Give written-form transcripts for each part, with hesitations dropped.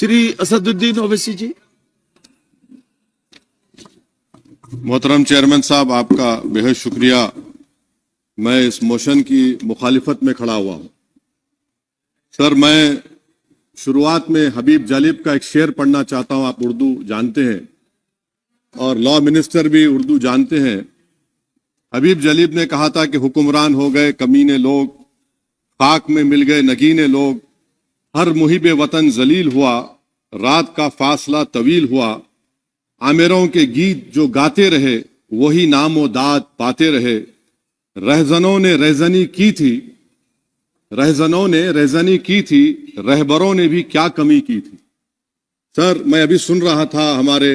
श्री असदुद्दीन ओवैसी जी। मोहतरम चेयरमैन साहब, आपका बेहद शुक्रिया। मैं इस मोशन की मुखालिफत में खड़ा हुआ हूं। सर, मैं शुरुआत में हबीब जालिब का एक शेर पढ़ना चाहता हूं। आप उर्दू जानते हैं और लॉ मिनिस्टर भी उर्दू जानते हैं। हबीब जालिब ने कहा था कि हुक्मरान हो गए कमीने लोग, खाक में मिल गए नगीने लोग, हर मुहिब वतन जलील हुआ, रात का फासला तवील हुआ, आमिरों के गीत जो गाते रहे वही नामो दाद पाते रहे, रहजनों ने रहजनी की थी, रहजनों ने रहजनी की थी, रहबरों ने भी क्या कमी की थी। सर, मैं अभी सुन रहा था हमारे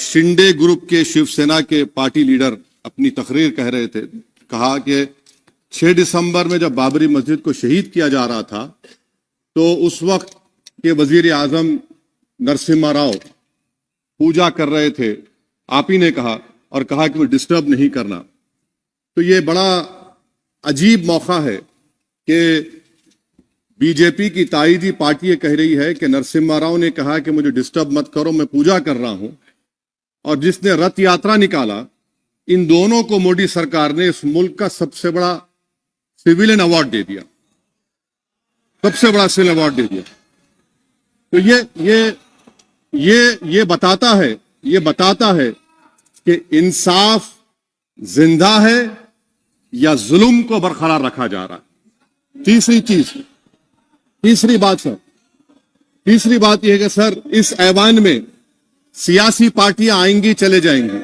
शिंदे ग्रुप के शिवसेना के पार्टी लीडर अपनी तकरीर कह रहे थे। कहा कि 6 दिसंबर में जब बाबरी मस्जिद को शहीद किया जा रहा था तो उस वक्त के वजीर आजम नरसिम्हा राव पूजा कर रहे थे। आप ही ने कहा और कहा कि वो डिस्टर्ब नहीं करना। तो ये बड़ा अजीब मौका है कि बीजेपी की ताईदी पार्टी ये कह रही है कि नरसिम्हा राव ने कहा कि मुझे डिस्टर्ब मत करो, मैं पूजा कर रहा हूं, और जिसने रथ यात्रा निकाला, इन दोनों को मोदी सरकार ने इस मुल्क का सबसे बड़ा सिविलियन अवार्ड दे दिया, सबसे बड़ा सिविलियन अवार्ड दे दिया। तो ये बताता है कि इंसाफ जिंदा है या जुल्म को बरकरार रखा जा रहा है। तीसरी बात यह है कि सर, इस ऐवान में सियासी पार्टियां आएंगी चले जाएंगी,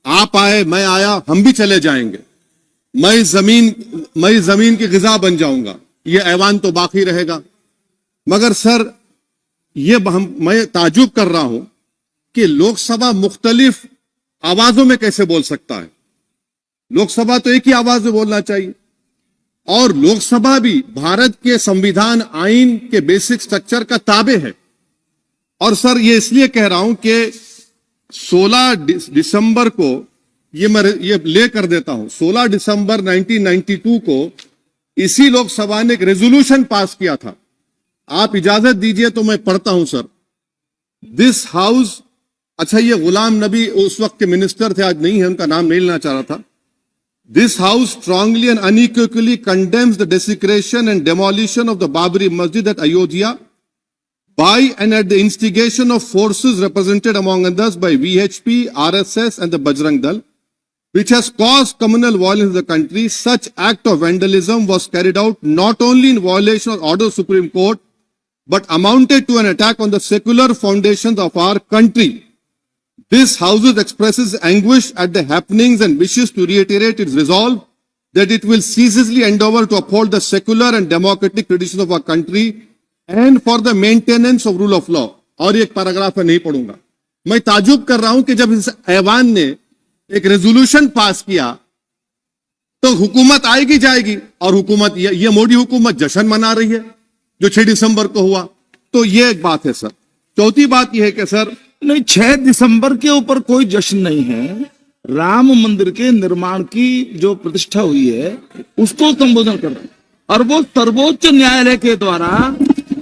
आप आए मैं आया हम भी चले जाएंगे, मैं जमीन की गिजा बन जाऊंगा, यह ऐवान तो बाकी रहेगा। मगर सर, मैं ताजुब कर रहा हूं कि लोकसभा मुख्तलिफ आवाजों में कैसे बोल सकता है। लोकसभा तो एक ही आवाज में बोलना चाहिए, और लोकसभा भी भारत के संविधान आइन के बेसिक स्ट्रक्चर का ताबे है। और सर, ये इसलिए कह रहा हूं कि 16 दिसंबर को ये ले कर देता हूं। 16 दिसंबर 1992 को इसी लोकसभा ने एक रेजोल्यूशन पास किया था। आप इजाजत दीजिए तो मैं पढ़ता हूं सर। दिस हाउस, अच्छा, ये गुलाम नबी उस वक्त के मिनिस्टर थे, आज नहीं है, उनका नाम नहीं लेना चाह रहा था। This house strongly and unequivocally condemns the desecration and demolition of the Babri Masjid at Ayodhya by and at the instigation of forces represented among others by VHP, RSS and the Bajrang Dal, which has caused communal violence in the country. Such act of vandalism was carried out not only in violation of order of Supreme Court, but amounted to an attack on the secular foundations of our country. This House expresses anguish at the happenings and wishes to reiterate its resolve that it will ceaselessly endeavor to uphold the secular and democratic traditions of our country and for the maintenance of rule of law. और एक paragraph में नहीं पढ़ूंगा। मैं ताजुब कर रहा हूं कि जब इस ऐवान ने एक रेजोल्यूशन पास किया तो हुकूमत आएगी जाएगी, और हुकूमत ये मोदी हुकूमत जश्न मना रही है जो 6 दिसंबर को हुआ। तो ये एक बात है सर। चौथी बात यह है कि सर, नहीं, 6 दिसंबर के ऊपर कोई जश्न नहीं है। राम मंदिर के निर्माण की जो प्रतिष्ठा हुई है उसको संबोधन कर रहे हैं, और वो सर्वोच्च न्यायालय के द्वारा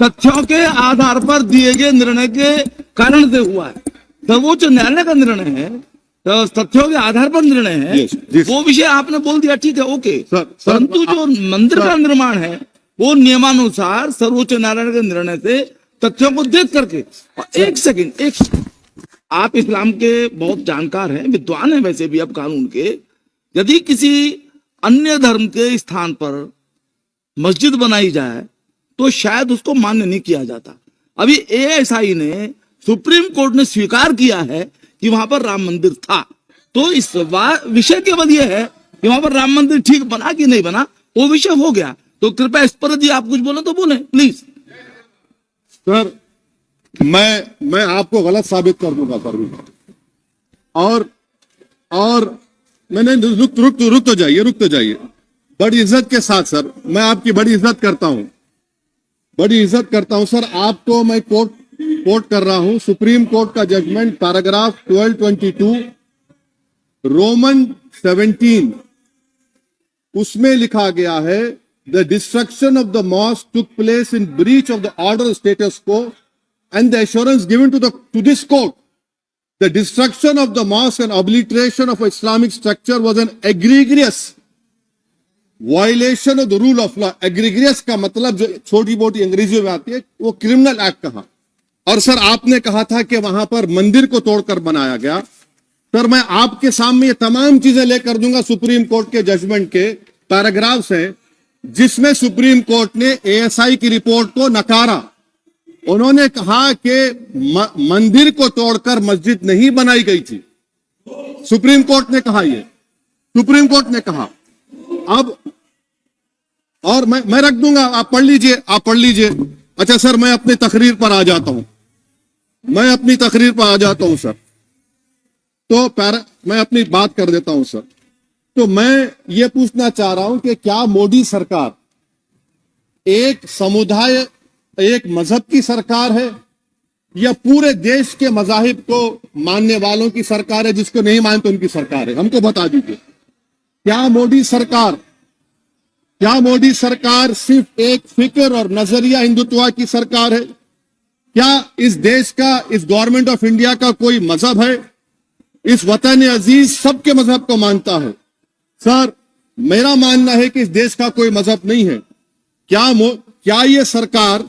तथ्यों के आधार पर दिए गए निर्णय के कारण से हुआ है। सर्वोच्च न्यायालय का निर्णय है, तो तथ्यों के आधार पर निर्णय है। वो विषय आपने बोल दिया, ठीक है, ओके। परंतु जो मंदिर का निर्माण है वो नियमानुसार सर्वोच्च न्यायालय के निर्णय से तथ्यों को देख करके। एक सेकंड, आप इस्लाम के बहुत जानकार हैं, विद्वान हैं वैसे भी, अब कानून के, यदि किसी अन्य धर्म के स्थान पर मस्जिद बनाई जाए तो शायद उसको मान्य नहीं किया जाता। अभी एएसआई ने, सुप्रीम कोर्ट ने स्वीकार किया है कि वहां पर राम मंदिर था, तो इस विषय केवल यह है कि वहां पर राम मंदिर ठीक बना कि नहीं बना, वो विषय हो गया। तो कृपया इस पर यदि आप कुछ बोले तो बोले प्लीज। सर, मैं आपको गलत साबित कर दूंगा सर। और मैंने रुक तो जाइए बड़ी इज्जत के साथ सर, मैं आपकी बड़ी इज्जत करता हूं सर। आपको मैं कोट कर रहा हूं सुप्रीम कोर्ट का जजमेंट, पैराग्राफ 1222 रोमन 17, उसमें लिखा गया है, the destruction of the mosque took place in breach of the order of status quo and the assurance given to this court, the destruction of the mosque and obliteration of Islamic structure was an egregious violation of the rule of law. Egregious का मतलब जो छोटी मोटी अंग्रेजी में आती है वो क्रिमिनल एक्ट कहा। और सर आपने कहा था कि वहां पर मंदिर को तोड़कर बनाया गया। सर मैं आपके सामने ये तमाम चीजें लेकर दूंगा, सुप्रीम कोर्ट के जजमेंट के पैराग्राफ्स हैं जिसमें सुप्रीम कोर्ट ने एएसआई की रिपोर्ट को नकारा। उन्होंने कहा कि मंदिर को तोड़कर मस्जिद नहीं बनाई गई थी। सुप्रीम कोर्ट ने कहा, ये सुप्रीम कोर्ट ने कहा। अब और मैं रख दूंगा, आप पढ़ लीजिए, आप पढ़ लीजिए। अच्छा सर मैं अपनी तकरीर पर आ जाता हूं, मैं अपनी तकरीर पर आ जाता हूं सर। तो मैं अपनी बात कर देता हूं सर। तो मैं ये पूछना चाह रहा हूं कि क्या मोदी सरकार एक समुदाय, एक मजहब की सरकार है या पूरे देश के मजाहिब को मानने वालों की सरकार है, जिसको नहीं मानते उनकी सरकार है? हमको बता दीजिए। क्या मोदी सरकार सिर्फ एक फिक्र और नजरिया हिंदुत्व की सरकार है? क्या इस देश का, इस गवर्नमेंट ऑफ इंडिया का कोई मजहब है? इस वतन अजीज सबके मजहब को मानता है। सर मेरा मानना है कि इस देश का कोई मजहब नहीं है। क्या ये सरकार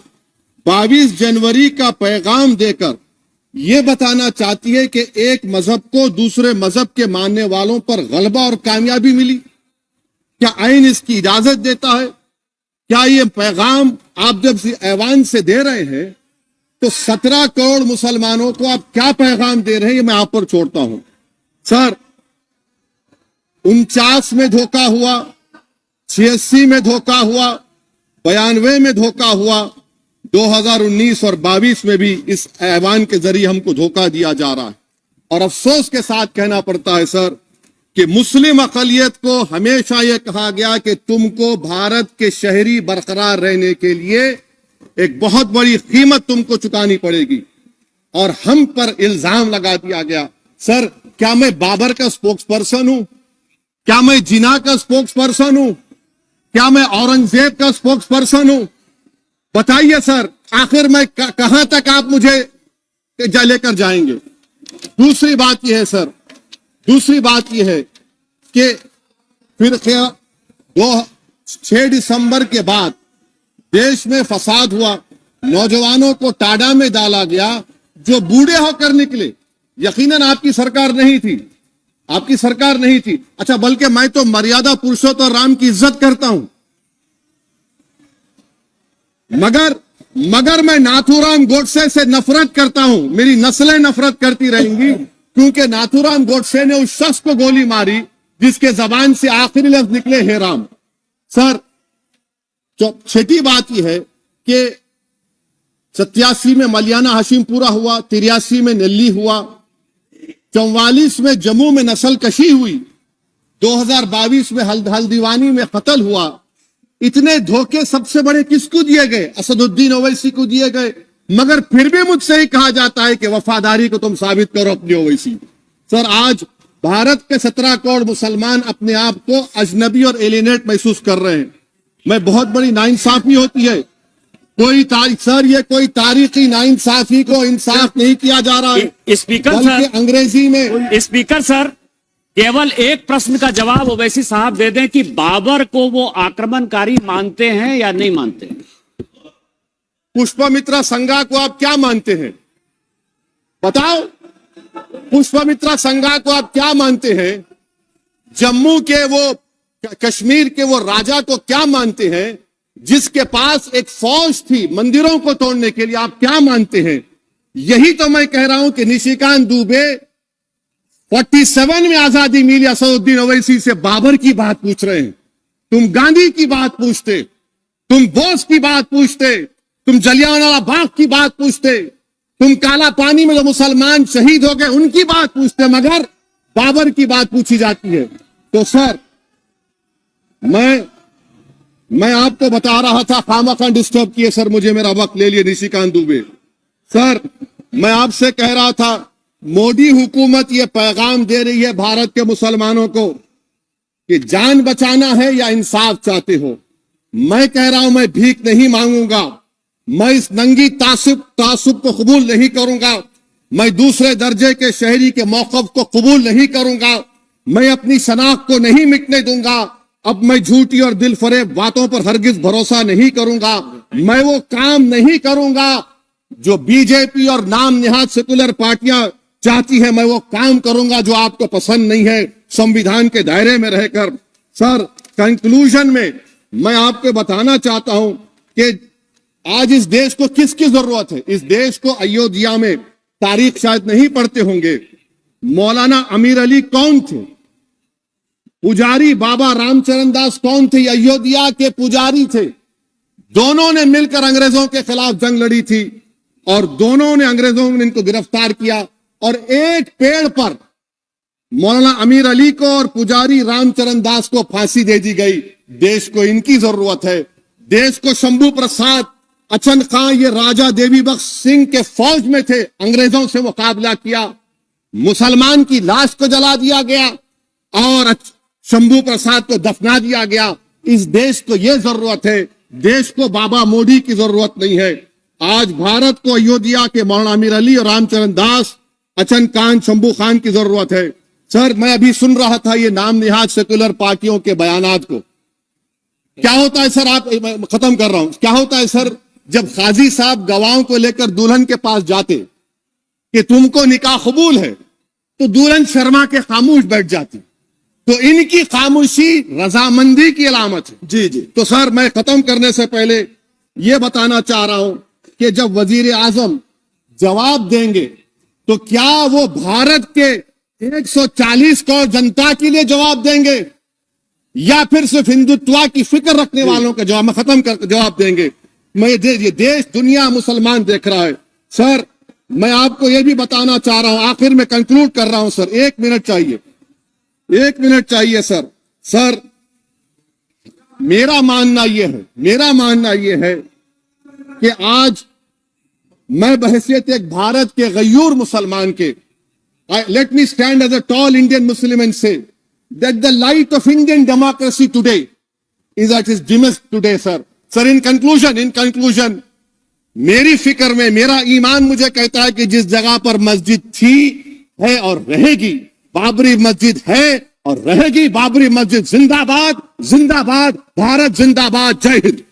22 जनवरी का पैगाम देकर यह बताना चाहती है कि एक मजहब को दूसरे मजहब के मानने वालों पर गलबा और कामयाबी मिली? क्या आइन इसकी इजाजत देता है? क्या ये पैगाम आप जब ऐवान से दे रहे हैं तो 17 करोड़ मुसलमानों को आप क्या पैगाम दे रहे हैं, ये मैं आप पर छोड़ता हूं। सर 49 में धोखा हुआ, 86 में धोखा हुआ, 92 में धोखा हुआ, 2019 और 22 में भी इस ऐवान के जरिए हमको धोखा दिया जा रहा है। और अफसोस के साथ कहना पड़ता है सर कि मुस्लिम अक़लियत को हमेशा यह कहा गया कि तुमको भारत के शहरी बरकरार रहने के लिए एक बहुत बड़ी कीमत तुमको चुकानी पड़ेगी, और हम पर इल्जाम लगा दिया गया। सर क्या मैं बाबर का स्पोक्स पर्सन हूं? क्या मैं जिना का स्पोक्स पर्सन हूं? क्या मैं औरंगजेब का स्पोक्स पर्सन हूं? बताइए सर, आखिर मैं कहां तक आप मुझे लेकर जाएंगे? दूसरी बात यह है सर, दूसरी बात यह है कि फिर 6 दिसंबर के बाद देश में फसाद हुआ, नौजवानों को टाडा में डाला गया जो बूढ़े होकर निकले। यकीनन आपकी सरकार नहीं थी, आपकी सरकार नहीं थी। अच्छा बल्कि मैं तो मर्यादा पुरुषोत्तम राम की इज्जत करता हूं, मगर मैं नाथूराम गोडसे से नफरत करता हूं। मेरी नस्लें नफरत करती रहेंगी क्योंकि नाथूराम गोडसे ने उस शख्स को गोली मारी जिसके जबान से आखिरी लफ्ज निकले हे राम। सर छठी बात यह है कि 87 में मलियाना हाशिमपुरा हुआ, 83 में नेल्ली हुआ, 44 में जम्मू में नस्ल कशी हुई, 2022 में हल्दीवानी में कत्ल हुआ। इतने धोखे सबसे बड़े किसको दिए गए? असदुद्दीन ओवैसी को दिए गए। मगर फिर भी मुझसे ही कहा जाता है कि वफादारी को तुम साबित करो अपनी ओवैसी। सर आज भारत के 17 करोड़ मुसलमान अपने आप को अजनबी और एलिनेट महसूस कर रहे हैं। मैं बहुत बड़ी नाइंसाफी होती है, सर ये कोई तारीखी नाइंसाफी को इंसाफ नहीं किया जा रहा है। स्पीकर सर, अंग्रेजी में स्पीकर सर केवल एक प्रश्न का जवाब ओवैसी साहब दे दें कि बाबर को वो आक्रमणकारी मानते हैं या नहीं मानते हैं? पुष्पमित्रा संघा को आप क्या मानते हैं? बताओ, पुष्पमित्रा संघा को आप क्या मानते हैं? जम्मू के वो, कश्मीर के वो राजा को क्या मानते हैं जिसके पास एक फौज थी मंदिरों को तोड़ने के लिए? आप क्या मानते हैं? यही तो मैं कह रहा हूं कि निशिकांत दुबे 47 में आजादी मिली, असदुद्दीन ओवैसी से बाबर की बात पूछ रहे हैं। तुम गांधी की बात पूछते, तुम बोस की बात पूछते, तुम जलियांवाला बाग की बात पूछते, तुम काला पानी में जो मुसलमान शहीद हो गए उनकी बात पूछते, मगर बाबर की बात पूछी जाती है। तो सर मैं आपको बता रहा था, खामखा डिस्टर्ब किए सर, मुझे मेरा वक्त ले लिए निशिकांत दुबे। सर मैं आपसे कह रहा था मोदी हुकूमत ये पैगाम दे रही है भारत के मुसलमानों को कि जान बचाना है या इंसाफ चाहते हो। मैं कह रहा हूं मैं भीख नहीं मांगूंगा, मैं इस नंगी तासुब को कबूल नहीं करूंगा। मैं दूसरे दर्जे के शहरी के मौक़िफ़ को कबूल नहीं करूंगा। मैं अपनी शनाख्त को नहीं मिटने दूंगा। अब मैं झूठी और दिल फरेब बातों पर हरगिज भरोसा नहीं करूंगा। मैं वो काम नहीं करूंगा जो बीजेपी और नाम निहाद सेकुलर पार्टियां चाहती है। मैं वो काम करूंगा जो आपको पसंद नहीं है, संविधान के दायरे में रहकर। सर, कंक्लूजन में मैं आपको बताना चाहता हूं कि आज इस देश को किसकी जरूरत है। इस देश को अयोध्या में, तारीख शायद नहीं पढ़ते होंगे, मौलाना अमीर अली कौन थे, पुजारी बाबा रामचरण दास कौन थे, अयोध्या के पुजारी थे। दोनों ने मिलकर अंग्रेजों के खिलाफ जंग लड़ी थी और दोनों ने, अंग्रेजों ने इनको गिरफ्तार किया और एक पेड़ पर मौलाना अमीर अली को और पुजारी रामचरण दास को फांसी दे दी गई। देश को इनकी जरूरत है। देश को शंभू प्रसाद, अचन खां, ये राजा देवी बख्श सिंह के फौज में थे, अंग्रेजों से मुकाबला किया, मुसलमान की लाश को जला दिया गया और शंभू प्रसाद को दफना दिया गया। इस देश को यह जरूरत है। देश को बाबा मोदी की जरूरत नहीं है। आज भारत को अयोध्या के मौलाना अमीर अली और रामचरण दास, अचन खान, शंभू खान की जरूरत है। सर, मैं अभी सुन रहा था ये नाम निहाद सेकुलर पार्टियों के बयानात को। क्या होता है सर, आप, खत्म कर रहा हूं, क्या होता है सर, जब काजी साहब गवाहों को लेकर दुल्हन के पास जाते कि तुमको निकाह कबूल है, तो दुल्हन शर्मा के खामोश बैठ जाती। तो इनकी खामोशी रजामंदी की अलामत है। जी जी। तो सर, मैं खत्म करने से पहले यह बताना चाह रहा हूं कि जब वजीर आजम जवाब देंगे तो क्या वो भारत के 140 करोड़ जनता के लिए जवाब देंगे या फिर सिर्फ हिंदुत्व की फिक्र रखने वालों का जवाब, मैं खत्म कर जवाब देंगे। मैं ये देश, दुनिया, मुसलमान देख रहा है। सर, मैं आपको यह भी बताना चाह रहा हूं, आखिर में कंक्लूड कर रहा हूं सर, 1 मिनट चाहिए, 1 मिनट चाहिए सर। सर, मेरा मानना यह है कि आज मैं बहैसियत एक भारत के गयूर मुसलमान के, let me stand as a tall Indian Muslim and say that the light of Indian democracy today is at its dimmest today, sir. Sir, in conclusion, मेरी फिक्र में, मेरा ईमान मुझे कहता है कि जिस जगह पर मस्जिद थी, है और रहेगी, बाबरी मस्जिद है और रहेगी, बाबरी मस्जिद जिंदाबाद, जिंदाबाद, भारत जिंदाबाद, जय हिंद।